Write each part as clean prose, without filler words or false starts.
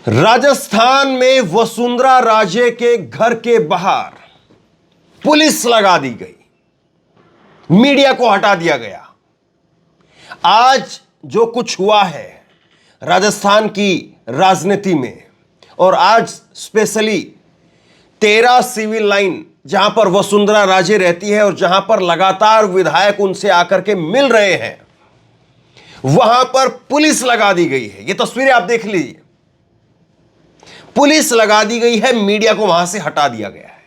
राजस्थान में वसुंधरा राजे के घर के बाहर पुलिस लगा दी गई, मीडिया को हटा दिया गया। आज जो कुछ हुआ है राजस्थान की राजनीति में, और आज स्पेशली 13 सिविल लाइन जहां पर वसुंधरा राजे रहती है और जहां पर लगातार विधायक उनसे आकर के मिल रहे हैं, वहां पर पुलिस लगा दी गई है। ये तस्वीरें आप देख लीजिए, पुलिस लगा दी गई है, मीडिया को वहां से हटा दिया गया है।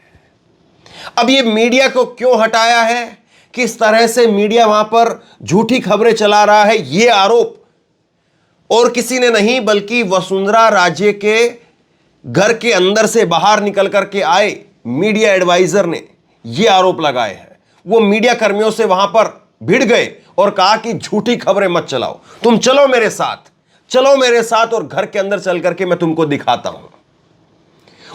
अब ये मीडिया को क्यों हटाया है, किस तरह से मीडिया वहां पर झूठी खबरें चला रहा है, ये आरोप और किसी ने नहीं बल्कि वसुंधरा राजे के घर के अंदर से बाहर निकल करके आए मीडिया एडवाइजर ने ये आरोप लगाए हैं। वो मीडिया कर्मियों से वहां पर भिड़ गए और कहा कि झूठी खबरें मत चलाओ, तुम चलो मेरे साथ, चलो मेरे साथ और घर के अंदर चल करके मैं तुमको दिखाता हूं।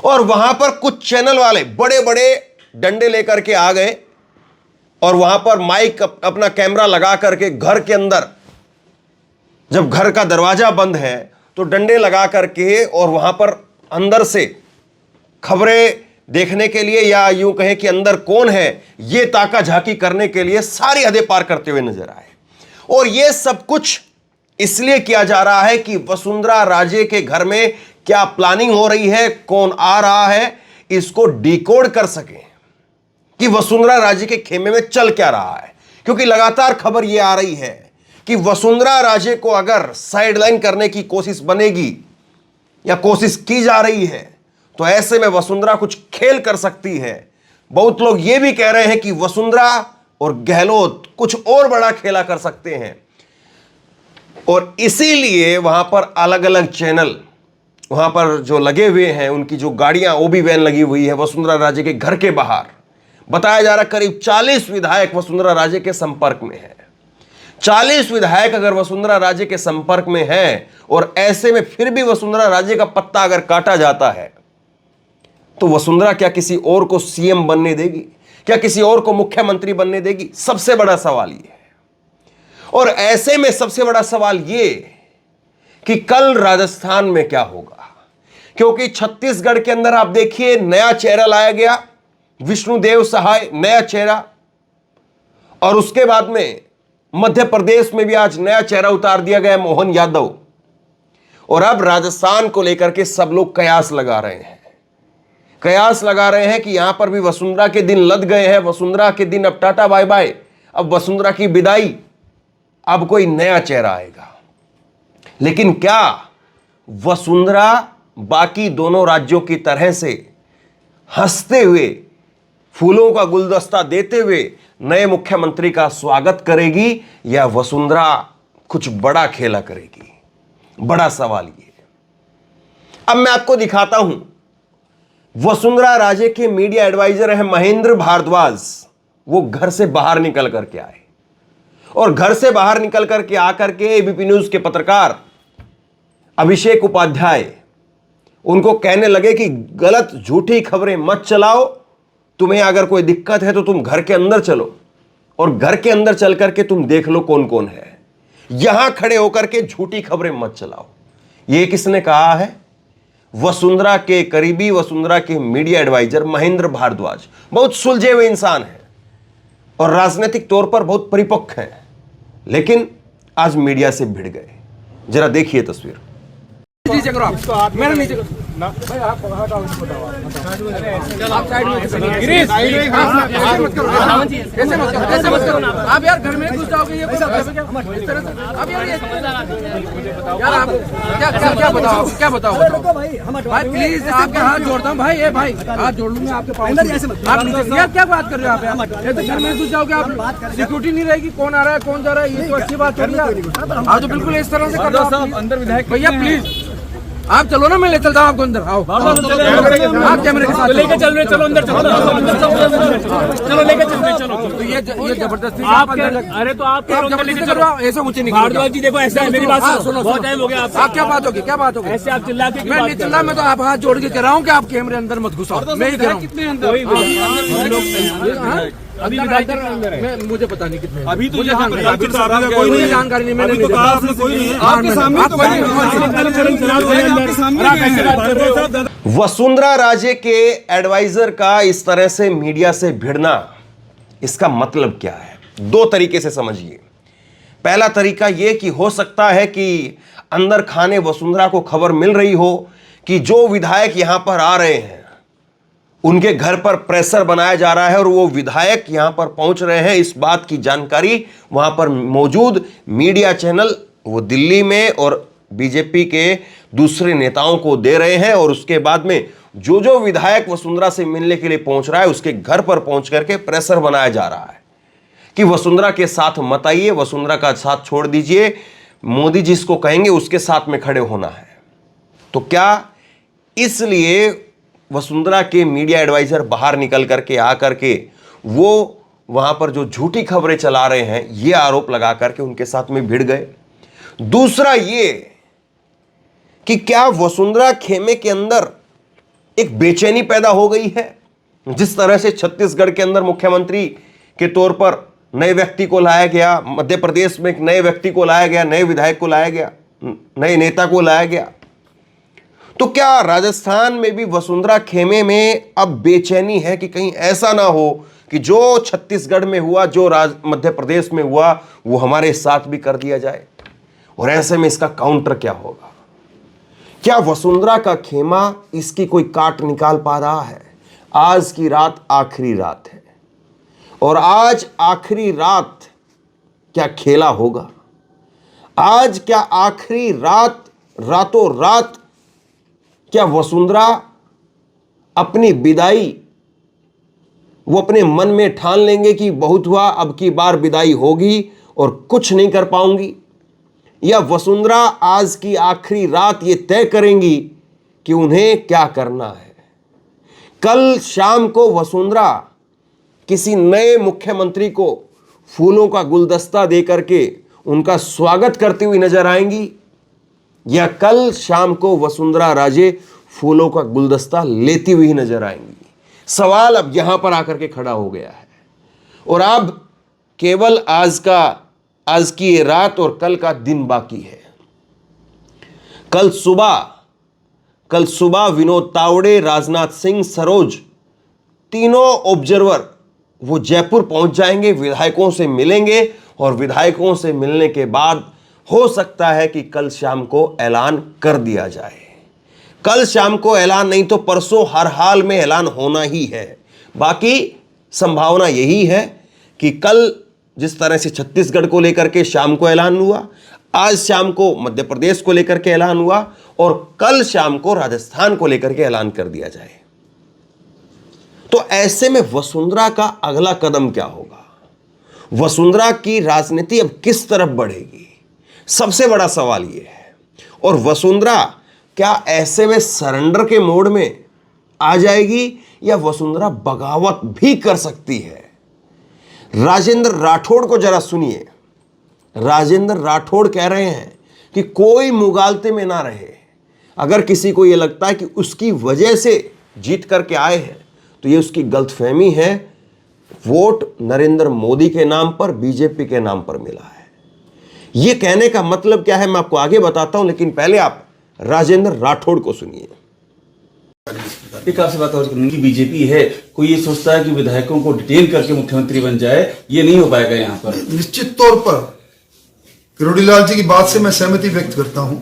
और वहां पर कुछ चैनल वाले बड़े बड़े डंडे लेकर के आ गए और वहां पर माइक अपना कैमरा लगा करके घर के अंदर, जब घर का दरवाजा बंद है तो डंडे लगा करके और वहां पर अंदर से खबरें देखने के लिए, या यूं कहें कि अंदर कौन है ये ताका झाकी करने के लिए सारी हदें पार करते हुए नजर आए। और ये सब कुछ इसलिए किया जा रहा है कि वसुंधरा राजे के घर में क्या प्लानिंग हो रही है, कौन आ रहा है, इसको डिकोड कर सकें कि वसुंधरा राजे के खेमे में चल क्या रहा है। क्योंकि लगातार खबर यह आ रही है कि वसुंधरा राजे को अगर साइडलाइन करने की कोशिश बनेगी या कोशिश की जा रही है तो ऐसे में वसुंधरा कुछ खेल कर सकती है। बहुत लोग यह भी कह रहे हैं कि वसुंधरा और गहलोत कुछ और बड़ा खेला कर सकते हैं, और इसीलिए वहां पर अलग अलग चैनल वहां पर जो लगे हुए हैं, उनकी जो गाड़ियां ओबी वैन लगी हुई है वसुंधरा राजे के घर के बाहर, बताया जा रहा है करीब 40 विधायक वसुंधरा राजे के संपर्क में है। 40 विधायक अगर वसुंधरा राजे के संपर्क में हैं और ऐसे में फिर भी वसुंधरा राजे का पत्ता अगर काटा जाता है तो वसुंधरा क्या किसी और को सीएम बनने देगी, क्या किसी और को मुख्यमंत्री बनने देगी? सबसे बड़ा सवाल ये है। और ऐसे में सबसे बड़ा सवाल ये कि कल राजस्थान में क्या होगा, क्योंकि छत्तीसगढ़ के अंदर आप देखिए नया चेहरा लाया गया, विष्णुदेव सहाय नया चेहरा, और उसके बाद में मध्य प्रदेश में भी आज नया चेहरा उतार दिया गया मोहन यादव। और अब राजस्थान को लेकर के सब लोग कयास लगा रहे हैं, कयास लगा रहे हैं कि यहां पर भी वसुंधरा के दिन लद गए हैं, वसुंधरा के दिन अब टाटा बाय बाय, अब वसुंधरा की विदाई, अब कोई नया चेहरा आएगा। लेकिन क्या वसुंधरा बाकी दोनों राज्यों की तरह से हंसते हुए, फूलों का गुलदस्ता देते हुए नए मुख्यमंत्री का स्वागत करेगी, या वसुंधरा कुछ बड़ा खेला करेगी? बड़ा सवाल ये है। अब मैं आपको दिखाता हूं, वसुंधरा राजे के मीडिया एडवाइजर हैं महेंद्र भारद्वाज, वो घर से बाहर निकल करके आए और घर से बाहर निकल करके आकर के एबीपी न्यूज के पत्रकार अभिषेक उपाध्याय उनको कहने लगे कि गलत झूठी खबरें मत चलाओ, तुम्हें अगर कोई दिक्कत है तो तुम घर के अंदर चलो और घर के अंदर चल करके तुम देख लो कौन कौन है, यहां खड़े होकर के झूठी खबरें मत चलाओ। यह किसने कहा है? वसुंधरा के करीबी, वसुंधरा के मीडिया एडवाइजर महेंद्र भारद्वाज। बहुत सुलझे हुए इंसान हैं और राजनीतिक तौर पर बहुत परिपक्व हैं, लेकिन आज मीडिया से भिड़ गए। जरा देखिए तस्वीर। नीचे करो आप, मेरा नीचे करो भाई, आप हटाओ इसको, आप साइड में गिरीश, ऐसे मत करो, ऐसे मत करो, ऐसे मत करो आप यार, घर में घुस जाओगे ये इस तरह से आप यार आप क्या बताओ, क्या बताओ भाई, प्लीज आपके हाथ जोड़ता हूँ भाई, ये भाई हाथ जोड़ लूंगा आपके पास, आप नीचे यार क्या बात कर रहे हो आप यार, ये तो घर में घुस जाओगे आप, सिक्योरिटी नहीं रहेगी, कौन आ रहा है कौन जा रहा है, ये तो अच्छी बात हो रही है। आप तो बिल्कुल इस तरह से कर रहे हो अंदर विधायक भैया, प्लीज आप चलो ना, मैं ले चलता हूँ आपको अंदर। आओ आप कैमरे के साथ लेके चल रहे, चलो अंदर चलो, चलो लेके चल रहे, चलो। तो ये जबरदस्ती आप, अरे तो आप जबरदस्ती कर रहे हो, ऐसे ऊंचे नहीं। भारद्वाज जी देखो ऐसा है, मेरी बात सुनो, बहुत टाइम हो गया आप क्या बात होगी, क्या बात होगी, ऐसे आप चिल्ला के, मैं नहीं चिल्ला, मैं तो आप हाथ जोड़ के कह रहा हूँ कि आप कैमरे अंदर मत घुसाओ, मैं ही कह रहा हूँ। अभी मुझे पता नहीं कितने अभी तो मुझे यहाँ पर कोई नहीं है। जानकारी नहीं, मैंने अभी तो कहा आपने कोई नहीं है। आपके सामने तो वसुंधरा राजे के एडवाइजर का इस तरह से मीडिया से भिड़ना, इसका मतलब क्या है? दो तरीके से समझिए। पहला तरीका यह कि हो सकता है कि अंदर खाने वसुंधरा को खबर मिल रही हो कि जो विधायक यहां पर आ रहे हैं उनके घर पर प्रेशर बनाया जा रहा है और वो विधायक यहां पर पहुंच रहे हैं, इस बात की जानकारी वहां पर मौजूद मीडिया चैनल वो दिल्ली में और बीजेपी के दूसरे नेताओं को दे रहे हैं। और उसके बाद में जो जो विधायक वसुंधरा से मिलने के लिए पहुंच रहा है उसके घर पर पहुंच करके प्रेशर बनाया जा रहा है कि वसुंधरा के साथ मत आइए, वसुंधरा का साथ छोड़ दीजिए, मोदी जी इसको कहेंगे उसके साथ में खड़े होना है। तो क्या इसलिए वसुंधरा के मीडिया एडवाइजर बाहर निकल करके आकर के वो वहां पर जो झूठी खबरें चला रहे हैं ये आरोप लगा करके उनके साथ में भिड़ गए? दूसरा ये कि क्या वसुंधरा खेमे के अंदर एक बेचैनी पैदा हो गई है? जिस तरह से छत्तीसगढ़ के अंदर मुख्यमंत्री के तौर पर नए व्यक्ति को लाया गया, मध्य प्रदेश में एक नए व्यक्ति को लाया गया, नए विधायक को लाया गया, नए नेता को लाया गया, तो क्या राजस्थान में भी वसुंधरा खेमे में अब बेचैनी है कि कहीं ऐसा ना हो कि जो छत्तीसगढ़ में हुआ, जो मध्य प्रदेश में हुआ, वो हमारे साथ भी कर दिया जाए? और ऐसे में इसका काउंटर क्या होगा? क्या वसुंधरा का खेमा इसकी कोई काट निकाल पा रहा है? आज की रात आखिरी रात है और आज आखिरी रात क्या खेला होगा? आज क्या आखिरी रात रातों रात क्या वसुंधरा अपनी विदाई वो अपने मन में ठान लेंगे कि बहुत हुआ, अब की बार विदाई होगी और कुछ नहीं कर पाऊंगी? या वसुंधरा आज की आखिरी रात ये तय करेंगी कि उन्हें क्या करना है? कल शाम को वसुंधरा किसी नए मुख्यमंत्री को फूलों का गुलदस्ता देकर के उनका स्वागत करती हुई नजर आएंगी, या कल शाम को वसुंधरा राजे फूलों का गुलदस्ता लेती हुई नजर आएंगी? सवाल अब यहां पर आकर के खड़ा हो गया है। और अब केवल आज की ये रात और कल का दिन बाकी है। कल सुबह विनोद तावड़े, राजनाथ सिंह, सरोज, तीनों ऑब्जर्वर वो जयपुर पहुंच जाएंगे, विधायकों से मिलेंगे और विधायकों से मिलने के बाद हो सकता है कि कल शाम को ऐलान कर दिया जाए। कल शाम को ऐलान नहीं तो परसों हर हाल में ऐलान होना ही है। बाकी संभावना यही है कि कल जिस तरह से छत्तीसगढ़ को लेकर के शाम को ऐलान हुआ, आज शाम को मध्य प्रदेश को लेकर के ऐलान हुआ और कल शाम को राजस्थान को लेकर के ऐलान कर दिया जाए। तो ऐसे में वसुंधरा का अगला कदम क्या होगा? वसुंधरा की राजनीति अब किस तरफ बढ़ेगी? सबसे बड़ा सवाल यह है। और वसुंधरा क्या ऐसे में सरेंडर के मोड में आ जाएगी या वसुंधरा बगावत भी कर सकती है? राजेंद्र राठौड़ को जरा सुनिए। राजेंद्र राठौड़ कह रहे हैं कि कोई मुगालते में ना रहे। अगर किसी को यह लगता है कि उसकी वजह से जीत करके आए हैं तो यह उसकी गलतफहमी है। वोट नरेंद्र मोदी के नाम पर, बीजेपी के नाम पर मिला है। यह कहने का मतलब क्या है मैं आपको आगे बताता हूं, लेकिन पहले आप राजेंद्र राठौड़ को सुनिए। एक आपसे बात और करनी कि बीजेपी है, कोई ये सोचता है कि विधायकों को डिटेन करके मुख्यमंत्री बन जाए, ये नहीं हो पाएगा यहाँ पर। निश्चित तौर पर किरोड़ीलाल जी की बात से मैं सहमति व्यक्त करता हूं।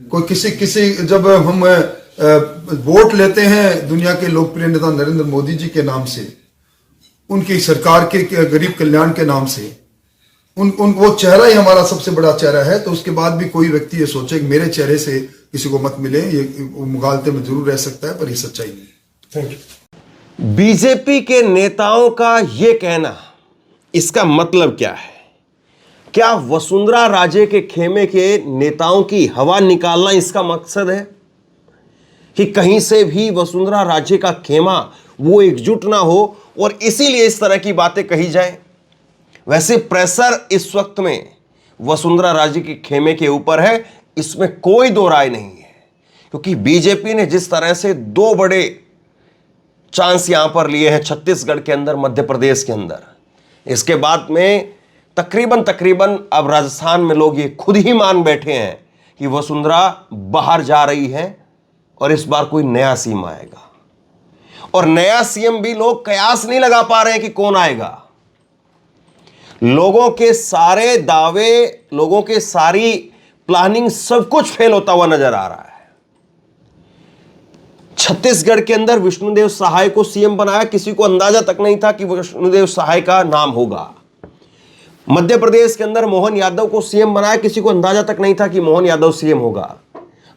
कोई किसी जब हम वोट लेते हैं दुनिया के लोकप्रिय नेता नरेंद्र मोदी जी के नाम से, उनकी सरकार के गरीब कल्याण के नाम से, वो चेहरा ही हमारा सबसे बड़ा चेहरा है। तो उसके बाद भी कोई व्यक्ति ये सोचे कि मेरे चेहरे से किसी को मत मिले, ये मुगालते में जरूर रह सकता है, पर ये सच्चाई नहीं। Thank you. बीजेपी के नेताओं का यह कहना, इसका मतलब क्या है? क्या वसुंधरा राजे के खेमे के नेताओं की हवा निकालना इसका मकसद है कि कहीं से भी वसुंधरा राजे का खेमा वो एकजुट ना हो और इसीलिए इस तरह की बातें कही जाएं? वैसे प्रेशर इस वक्त में वसुंधरा राजे के खेमे के ऊपर है, इसमें कोई दो राय नहीं है। क्योंकि बीजेपी ने जिस तरह से दो बड़े चांस यहां पर लिए हैं छत्तीसगढ़ के अंदर, मध्य प्रदेश के अंदर। इसके बाद में तकरीबन अब राजस्थान में लोग ये खुद ही मान बैठे हैं कि वसुंधरा बाहर जा रही है और इस बार कोई नया सीएम आएगा। और नया सीएम भी लोग कयास नहीं लगा पा रहे हैं कि कौन आएगा। लोगों के सारे दावे, लोगों के सारी प्लानिंग, सब कुछ फेल होता हुआ नजर आ रहा है। छत्तीसगढ़ के अंदर विष्णुदेव सहाय को सीएम बनाया, किसी को अंदाजा तक नहीं था कि विष्णुदेव सहाय का नाम होगा। मध्य प्रदेश के अंदर मोहन यादव को सीएम बनाया, किसी को अंदाजा तक नहीं था कि मोहन यादव सीएम होगा।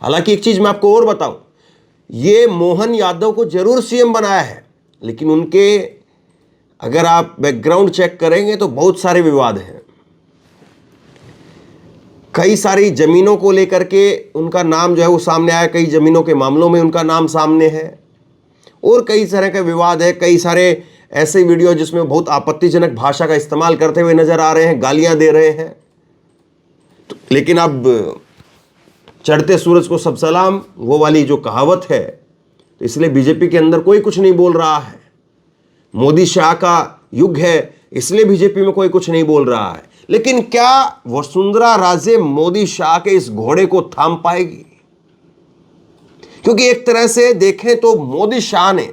हालांकि एक चीज मैं आपको और बताऊं, ये मोहन यादव को जरूर सीएम बनाया है, लेकिन उनके अगर आप बैकग्राउंड चेक करेंगे तो बहुत सारे विवाद हैं। कई सारी जमीनों को लेकर के उनका नाम जो है वो सामने आया, कई जमीनों के मामलों में उनका नाम सामने है, और कई तरह का विवाद है। कई सारे ऐसे वीडियो जिसमें बहुत आपत्तिजनक भाषा का इस्तेमाल करते हुए नजर आ रहे हैं, गालियां दे रहे हैं। तो लेकिन अब चढ़ते सूरज को सब सलाम, वो वाली जो कहावत है, तो इसलिए बीजेपी के अंदर कोई कुछ नहीं बोल रहा है। मोदी शाह का युग है, इसलिए बीजेपी में कोई कुछ नहीं बोल रहा है। लेकिन क्या वसुंधरा राजे मोदी शाह के इस घोड़े को थाम पाएगी? क्योंकि एक तरह से देखें तो मोदी शाह ने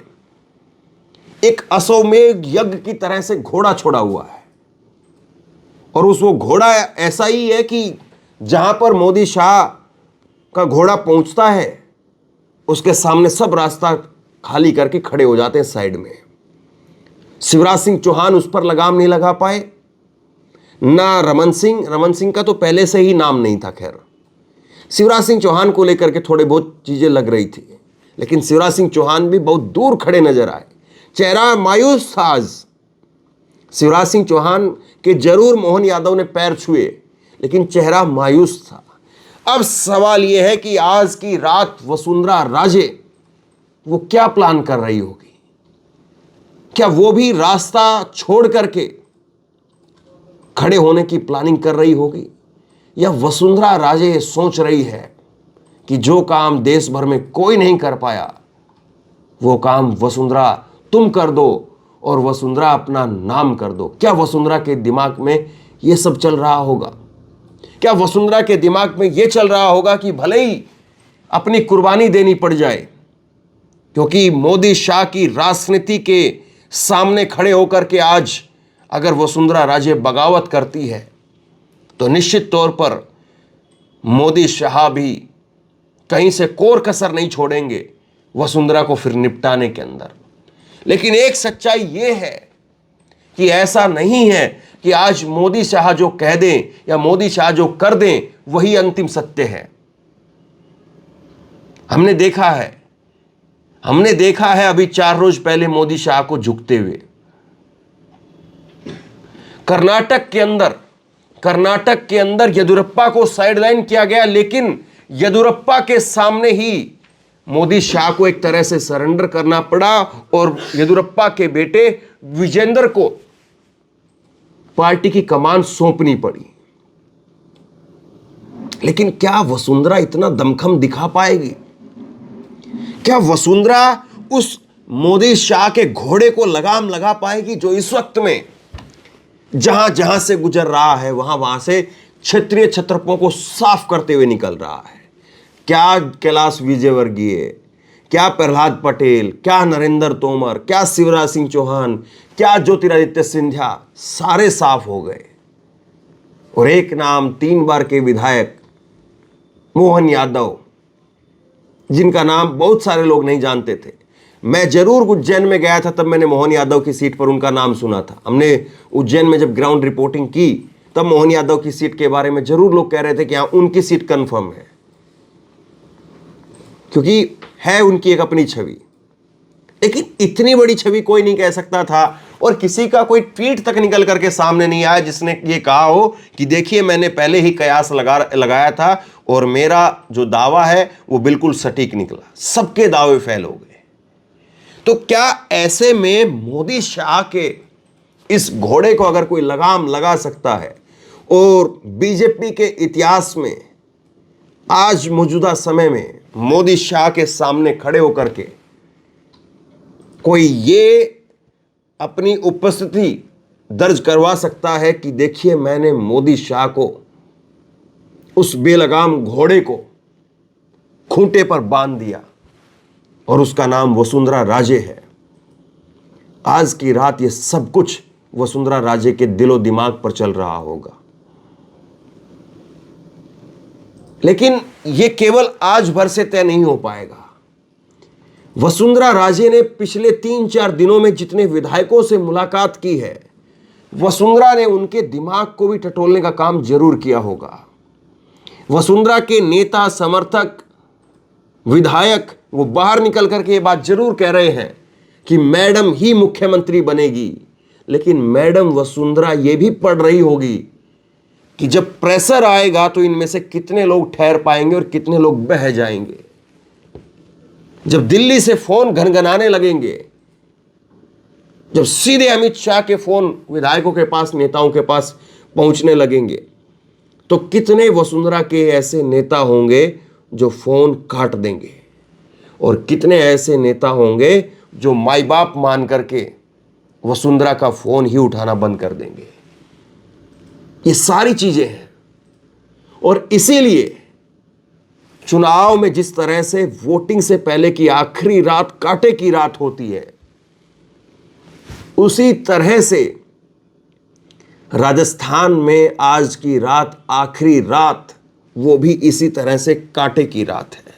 एक अश्वमेध यज्ञ की तरह से घोड़ा छोड़ा हुआ है, और वो घोड़ा ऐसा ही है कि जहां पर मोदी शाह का घोड़ा पहुंचता है उसके सामने सब रास्ता खाली करके खड़े हो जाते हैं साइड में। शिवराज सिंह चौहान उस पर लगाम नहीं लगा पाए, ना रमन सिंह का तो पहले से ही नाम नहीं था। खैर, शिवराज सिंह चौहान को लेकर के थोड़े बहुत चीजें लग रही थी, लेकिन शिवराज सिंह चौहान भी बहुत दूर खड़े नजर आए, चेहरा मायूस था। आज शिवराज सिंह चौहान के जरूर मोहन यादव ने पैर छुए, लेकिन चेहरा मायूस था। अब सवाल यह है कि आज की रात वसुंधरा राजे वो क्या प्लान कर रही होगी? क्या वो भी रास्ता छोड़ करके खड़े होने की प्लानिंग कर रही होगी, या वसुंधरा राजे सोच रही है कि जो काम देश भर में कोई नहीं कर पाया वो काम वसुंधरा तुम कर दो और वसुंधरा अपना नाम कर दो? क्या वसुंधरा के दिमाग में ये सब चल रहा होगा? क्या वसुंधरा के दिमाग में ये चल रहा होगा कि भले ही अपनी कुर्बानी देनी पड़ जाए, क्योंकि मोदी शाह की राजनीति के सामने खड़े होकर के आज अगर वसुंधरा राजे बगावत करती है तो निश्चित तौर पर मोदी शाह भी कहीं से कोर कसर नहीं छोड़ेंगे वसुंधरा को फिर निपटाने के अंदर। लेकिन एक सच्चाई यह है कि ऐसा नहीं है कि आज मोदी शाह जो कह दें या मोदी शाह जो कर दें वही अंतिम सत्य है। हमने देखा है अभी 4 रोज पहले मोदी शाह को झुकते हुए। कर्नाटक के अंदर येदियुरप्पा को साइडलाइन किया गया, लेकिन येदियुरप्पा के सामने ही मोदी शाह को एक तरह से सरेंडर करना पड़ा और येदियुरप्पा के बेटे विजेंद्र को पार्टी की कमान सौंपनी पड़ी। लेकिन क्या वसुंधरा इतना दमखम दिखा पाएगी? क्या वसुंधरा उस मोदी शाह के घोड़े को लगाम लगा पाएगी जो इस वक्त में जहां जहां से गुजर रहा है वहां से क्षेत्रीय छत्रपों को साफ करते हुए निकल रहा है? क्या कैलाश विजयवर्गीय, क्या प्रहलाद पटेल, क्या नरेंद्र तोमर, क्या शिवराज सिंह चौहान, क्या ज्योतिरादित्य सिंधिया, सारे साफ हो गए। और एक नाम 3 बार के विधायक मोहन यादव, जिनका नाम बहुत सारे लोग नहीं जानते थे। मैं जरूर उज्जैन में गया था, तब मैंने मोहन यादव की सीट पर उनका नाम सुना था। हमने उज्जैन में जब ग्राउंड रिपोर्टिंग की तब मोहन यादव की सीट के बारे में जरूर लोग कह रहे थे कि हाँ उनकी सीट कंफर्म है, क्योंकि है उनकी एक अपनी छवि। लेकिन इतनी बड़ी छवि कोई नहीं कह सकता था, और किसी का कोई ट्वीट तक निकल करके सामने नहीं आया जिसने ये कहा हो कि देखिए मैंने पहले ही कयास लगाया था और मेरा जो दावा है वो बिल्कुल सटीक निकला। सबके दावे फेल हो गए। तो क्या ऐसे में मोदी शाह के इस घोड़े को अगर कोई लगाम लगा सकता है, और बीजेपी के इतिहास में आज मौजूदा समय में मोदी शाह के सामने खड़े होकर के कोई ये अपनी उपस्थिति दर्ज करवा सकता है कि देखिए मैंने मोदी शाह को, उस बेलगाम घोड़े को खूंटे पर बांध दिया और उसका नाम वसुंधरा राजे है। आज की रात ये सब कुछ वसुंधरा राजे के दिलो दिमाग पर चल रहा होगा। लेकिन यह केवल आज भर से तय नहीं हो पाएगा। वसुंधरा राजे ने पिछले 3-4 दिनों में जितने विधायकों से मुलाकात की है, वसुंधरा ने उनके दिमाग को भी टटोलने का काम जरूर किया होगा। वसुंधरा के नेता, समर्थक, विधायक वो बाहर निकल करके ये बात जरूर कह रहे हैं कि मैडम ही मुख्यमंत्री बनेगी। लेकिन मैडम वसुंधरा ये भी पढ़ रही होगी कि जब प्रेशर आएगा तो इनमें से कितने लोग ठहर पाएंगे और कितने लोग बह जाएंगे। जब दिल्ली से फोन घनघनाने लगेंगे, जब सीधे अमित शाह के फोन विधायकों के पास, नेताओं के पास पहुंचने लगेंगे, तो कितने वसुंधरा के ऐसे नेता होंगे जो फोन काट देंगे और कितने ऐसे नेता होंगे जो माई बाप मान करके वसुंधरा का फोन ही उठाना बंद कर देंगे। ये सारी चीजें हैं। और इसीलिए चुनाव में जिस तरह से वोटिंग से पहले की आखिरी रात कांटे की रात होती है, उसी तरह से राजस्थान में आज की रात, आखिरी रात, वो भी इसी तरह से कांटे की रात है।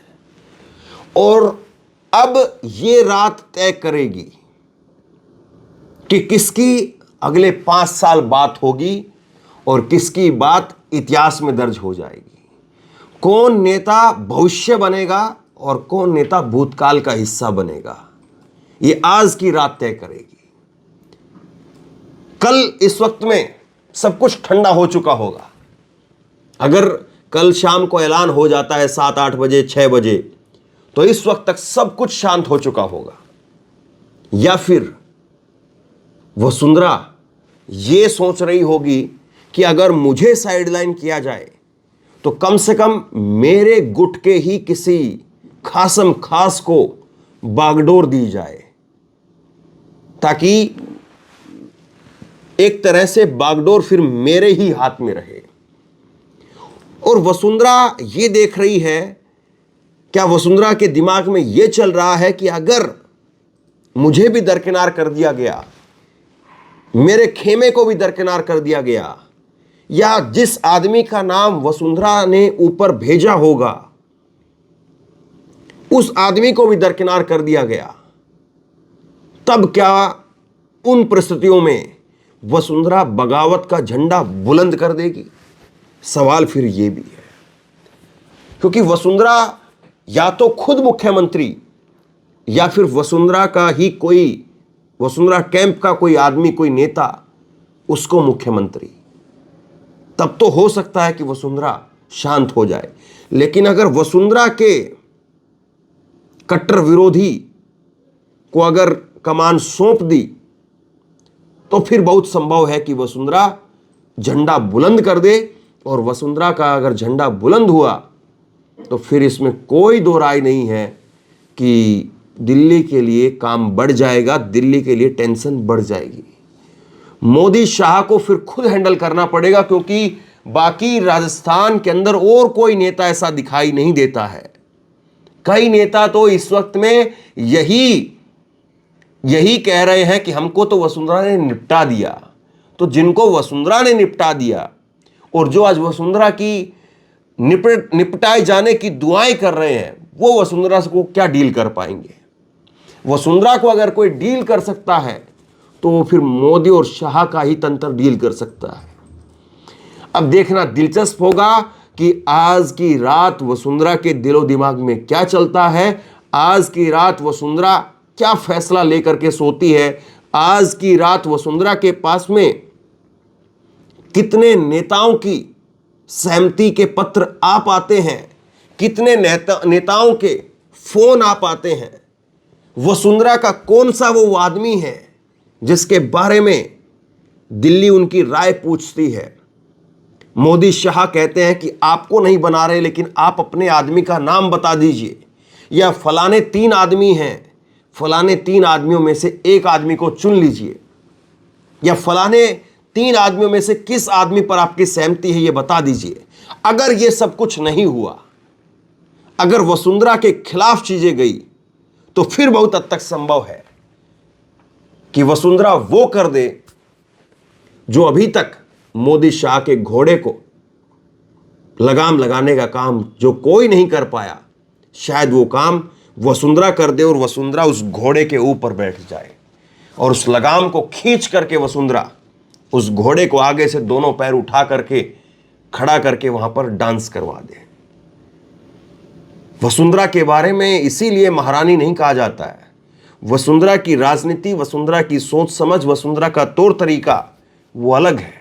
और अब ये रात तय करेगी कि किसकी अगले 5 साल बात होगी और किसकी बात इतिहास में दर्ज हो जाएगी। कौन नेता भविष्य बनेगा और कौन नेता भूतकाल का हिस्सा बनेगा, ये आज की रात तय करेगी। कल इस वक्त में सब कुछ ठंडा हो चुका होगा। अगर कल शाम को ऐलान हो जाता है 7-8 बजे, 6 बजे, तो इस वक्त तक सब कुछ शांत हो चुका होगा। या फिर वसुंधरा ये सोच रही होगी कि अगर मुझे साइडलाइन किया जाए तो कम से कम मेरे गुट के ही किसी खासम खास को बागडोर दी जाए, ताकि एक तरह से बागडोर फिर मेरे ही हाथ में रहे। और वसुंधरा ये देख रही है, क्या वसुंधरा के दिमाग में यह चल रहा है कि अगर मुझे भी दरकिनार कर दिया गया, मेरे खेमे को भी दरकिनार कर दिया गया, या जिस आदमी का नाम वसुंधरा ने ऊपर भेजा होगा उस आदमी को भी दरकिनार कर दिया गया, तब क्या उन परिस्थितियों में वसुंधरा बगावत का झंडा बुलंद कर देगी? सवाल फिर यह भी है। क्योंकि वसुंधरा या तो खुद मुख्यमंत्री या फिर वसुंधरा का ही कोई, वसुंधरा कैंप का कोई आदमी, कोई नेता उसको मुख्यमंत्री, तब तो हो सकता है कि वसुंधरा शांत हो जाए। लेकिन अगर वसुंधरा के कट्टर विरोधी को अगर कमान सौंप दी तो फिर बहुत संभव है कि वसुंधरा झंडा बुलंद कर दे। और वसुंधरा का अगर झंडा बुलंद हुआ तो फिर इसमें कोई दो राय नहीं है कि दिल्ली के लिए काम बढ़ जाएगा, दिल्ली के लिए टेंशन बढ़ जाएगी। मोदी शाह को फिर खुद हैंडल करना पड़ेगा, क्योंकि बाकी राजस्थान के अंदर और कोई नेता ऐसा दिखाई नहीं देता है। कई नेता तो इस वक्त में यही कह रहे हैं कि हमको तो वसुंधरा ने निपटा दिया। तो जिनको वसुंधरा ने निपटा दिया और जो आज वसुंधरा की निपटाए जाने की दुआएं कर रहे हैं, वो वसुंधरा को क्या डील कर पाएंगे? वसुंधरा को अगर कोई डील कर सकता है तो फिर मोदी और शाह का ही तंत्र डील कर सकता है। अब देखना दिलचस्प होगा कि आज की रात वसुंधरा के दिलो दिमाग में क्या चलता है, आज की रात वसुंधरा क्या फैसला लेकर के सोती है, आज की रात वसुंधरा के पास में कितने नेताओं की सहमति के पत्र आ पाते हैं, कितने नेताओं के फोन आ पाते हैं। वसुंधरा का कौन सा वो आदमी है जिसके बारे में दिल्ली उनकी राय पूछती है। मोदी शाह कहते हैं कि आपको नहीं बना रहे, लेकिन आप अपने आदमी का नाम बता दीजिए, या फलाने 3 आदमी हैं, फलाने 3 आदमियों में से एक आदमी को चुन लीजिए, या फलाने 3 आदमियों में से किस आदमी पर आपकी सहमति है यह बता दीजिए। अगर यह सब कुछ नहीं हुआ, अगर वसुंधरा के खिलाफ चीजें गई, तो फिर बहुत हद तक संभव है कि वसुंधरा वो कर दे जो अभी तक मोदी शाह के घोड़े को लगाम लगाने का काम जो कोई नहीं कर पाया, शायद वो काम वसुंधरा कर दे और वसुंधरा उस घोड़े के ऊपर बैठ जाए और उस लगाम को खींच करके वसुंधरा उस घोड़े को आगे से दोनों पैर उठा करके खड़ा करके वहां पर डांस करवा दे। वसुंधरा के बारे में इसीलिए महारानी नहीं कहा जाता है। वसुंधरा की राजनीति, वसुंधरा की सोच समझ, वसुंधरा का तौर तरीका वो अलग है।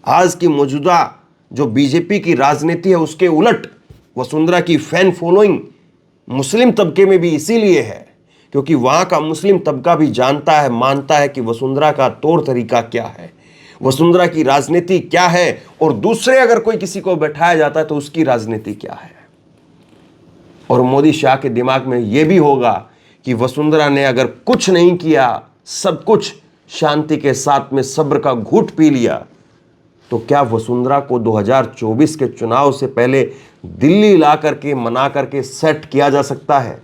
आज की मौजूदा जो बीजेपी की राजनीति है उसके उलट वसुंधरा की फैन फॉलोइंग मुस्लिम तबके में भी इसीलिए है क्योंकि वहां का मुस्लिम तबका भी जानता है, मानता है कि वसुंधरा का तौर तरीका क्या है, वसुंधरा की राजनीति क्या है, और दूसरे अगर कोई किसी को बैठाया जाता है तो उसकी राजनीति क्या है। और मोदी शाह के दिमाग में यह भी होगा कि वसुंधरा ने अगर कुछ नहीं किया, सब कुछ शांति के साथ में सब्र का घूंट पी लिया, तो क्या वसुंधरा को 2024 के चुनाव से पहले दिल्ली ला करके मना करके सेट किया जा सकता है,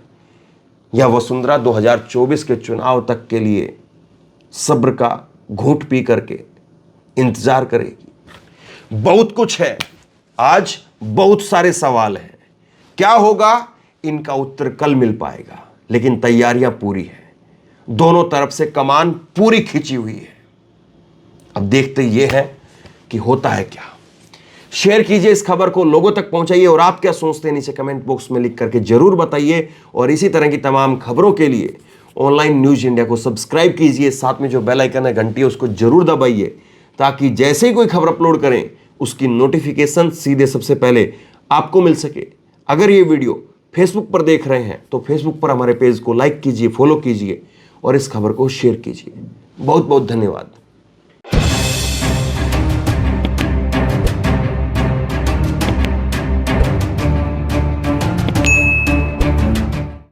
या वसुंधरा 2024 के चुनाव तक के लिए सब्र का घूंट पी करके इंतजार करेगी? बहुत कुछ है, आज बहुत सारे सवाल हैं। क्या होगा इनका उत्तर कल मिल पाएगा, लेकिन तैयारियां पूरी है, दोनों तरफ से कमान पूरी खींची हुई है। अब देखते ये है कि होता है क्या। शेयर कीजिए इस खबर को, लोगों तक पहुंचाइए, और आप क्या सोचते हैं नीचे कमेंट बॉक्स में लिख करके जरूर बताइए। और इसी तरह की तमाम खबरों के लिए ऑनलाइन न्यूज इंडिया को सब्सक्राइब कीजिए, साथ में जो बेल आइकन है घंटी है उसको जरूर दबाइए, ताकि जैसे ही कोई खबर अपलोड करें उसकी नोटिफिकेशन सीधे सबसे पहले आपको मिल सके। अगर ये वीडियो फेसबुक पर देख रहे हैं तो फेसबुक पर हमारे पेज को लाइक कीजिए, फॉलो कीजिए और इस खबर को शेयर कीजिए। बहुत बहुत धन्यवाद।